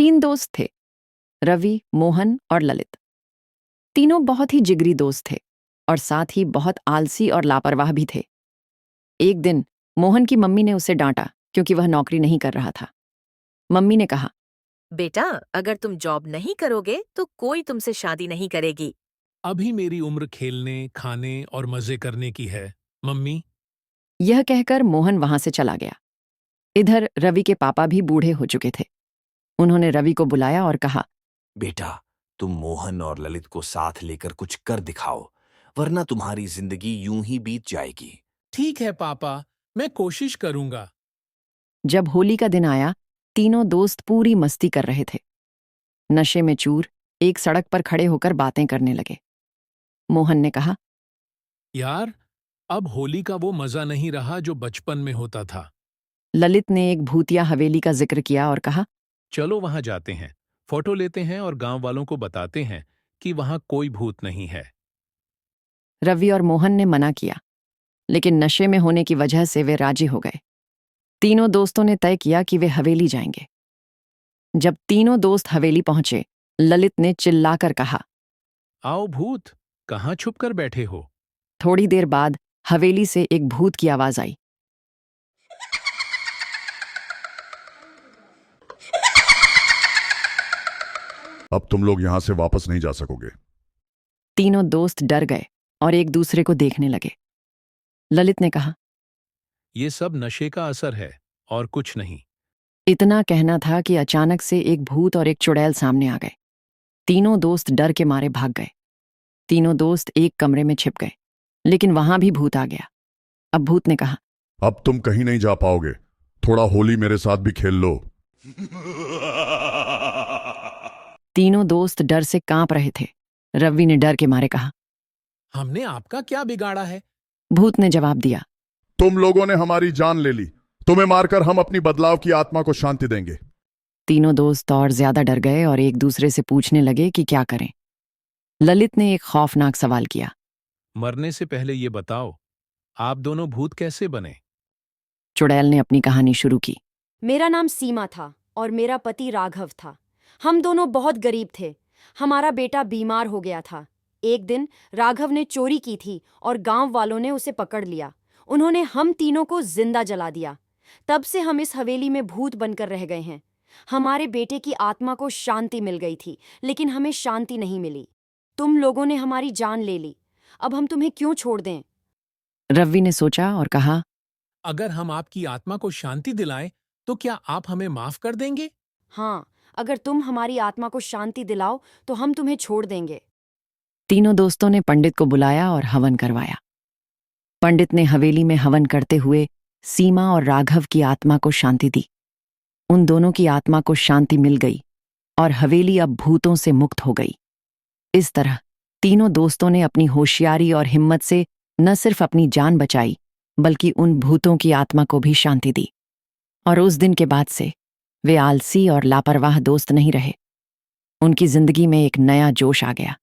तीन दोस्त थे, रवि, मोहन और ललित। तीनों बहुत ही जिगरी दोस्त थे और साथ ही बहुत आलसी और लापरवाह भी थे। एक दिन मोहन की मम्मी ने उसे डांटा क्योंकि वह नौकरी नहीं कर रहा था। मम्मी ने कहा, बेटा, अगर तुम जॉब नहीं करोगे तो कोई तुमसे शादी नहीं करेगी। अभी मेरी उम्र खेलने, खाने और मजे करने की है, मम्मी। यह कहकर मोहन वहां से चला गया। इधर रवि के पापा भी बूढ़े हो चुके थे। उन्होंने रवि को बुलाया और कहा, बेटा, तुम मोहन और ललित को साथ लेकर कुछ कर दिखाओ, वरना तुम्हारी जिंदगी यूं ही बीत जाएगी। ठीक है पापा, मैं कोशिश करूंगा। जब होली का दिन आया, तीनों दोस्त पूरी मस्ती कर रहे थे। नशे में चूर एक सड़क पर खड़े होकर बातें करने लगे। मोहन ने कहा, यार, अब होली का वो मजा नहीं रहा जो बचपन में होता था। ललित ने एक भूतिया हवेली का जिक्र किया और कहा, चलो वहां जाते हैं, फोटो लेते हैं और गांव वालों को बताते हैं कि वहां कोई भूत नहीं है। रवि और मोहन ने मना किया, लेकिन नशे में होने की वजह से वे राजी हो गए। तीनों दोस्तों ने तय किया कि वे हवेली जाएंगे। जब तीनों दोस्त हवेली पहुंचे, ललित ने चिल्लाकर कहा, आओ भूत, कहाँ छुप कर बैठे हो? थोड़ी देर बाद हवेली से एक भूत की आवाज आई। अब तुम लोग यहां से वापस नहीं जा सकोगे। तीनों दोस्त डर गए और एक दूसरे को देखने लगे। ललित ने कहा, ये सब नशे का असर है और कुछ नहीं। इतना कहना था कि अचानक से एक भूत और एक चुड़ैल सामने आ गए। तीनों दोस्त डर के मारे भाग गए। तीनों दोस्त एक कमरे में छिप गए, लेकिन वहां भी भूत आ गया। अब भूत ने कहा, अब तुम कहीं नहीं जा पाओगे, थोड़ा होली मेरे साथ भी खेल लो। तीनों दोस्त डर से कांप रहे थे। रवि ने डर के मारे कहा, हमने आपका क्या बिगाड़ा है? भूत ने जवाब दिया, तुम लोगों ने हमारी जान ले ली, तुम्हें मारकर हम अपनी बदलाव की आत्मा को शांति देंगे। तीनों दोस्त और ज्यादा डर गए और एक दूसरे से पूछने लगे कि क्या करें। ललित ने एक खौफनाक सवाल किया, मरने से पहले ये बताओ, आप दोनों भूत कैसे बने? चुड़ैल ने अपनी कहानी शुरू की। मेरा नाम सीमा था और मेरा पति राघव था। हम दोनों बहुत गरीब थे। हमारा बेटा बीमार हो गया था। एक दिन राघव ने चोरी की थी और गांव वालों ने उसे पकड़ लिया। उन्होंने हम तीनों को जिंदा जला दिया। तब से हम इस हवेली में भूत बनकर रह गए हैं। हमारे बेटे की आत्मा को शांति मिल गई थी, लेकिन हमें शांति नहीं मिली। तुम लोगों ने हमारी जान ले ली। अब हम तुम्हें क्यों छोड़ दें? रवि ने सोचा और कहा, अगर हम आपकी आत्मा को शांति दिलाएं, तो क्या आप हमें माफ कर देंगे? हाँ, अगर तुम हमारी आत्मा को शांति दिलाओ तो हम तुम्हें छोड़ देंगे। तीनों दोस्तों ने पंडित को बुलाया और हवन करवाया। पंडित ने हवेली में हवन करते हुए सीमा और राघव की आत्मा को शांति दी। उन दोनों की आत्मा को शांति मिल गई और हवेली अब भूतों से मुक्त हो गई। इस तरह तीनों दोस्तों ने अपनी होशियारी और हिम्मत से न सिर्फ अपनी जान बचाई, बल्कि उन भूतों की आत्मा को भी शांति दी। और उस दिन के बाद से वे आलसी और लापरवाह दोस्त नहीं रहे। उनकी जिंदगी में एक नया जोश आ गया।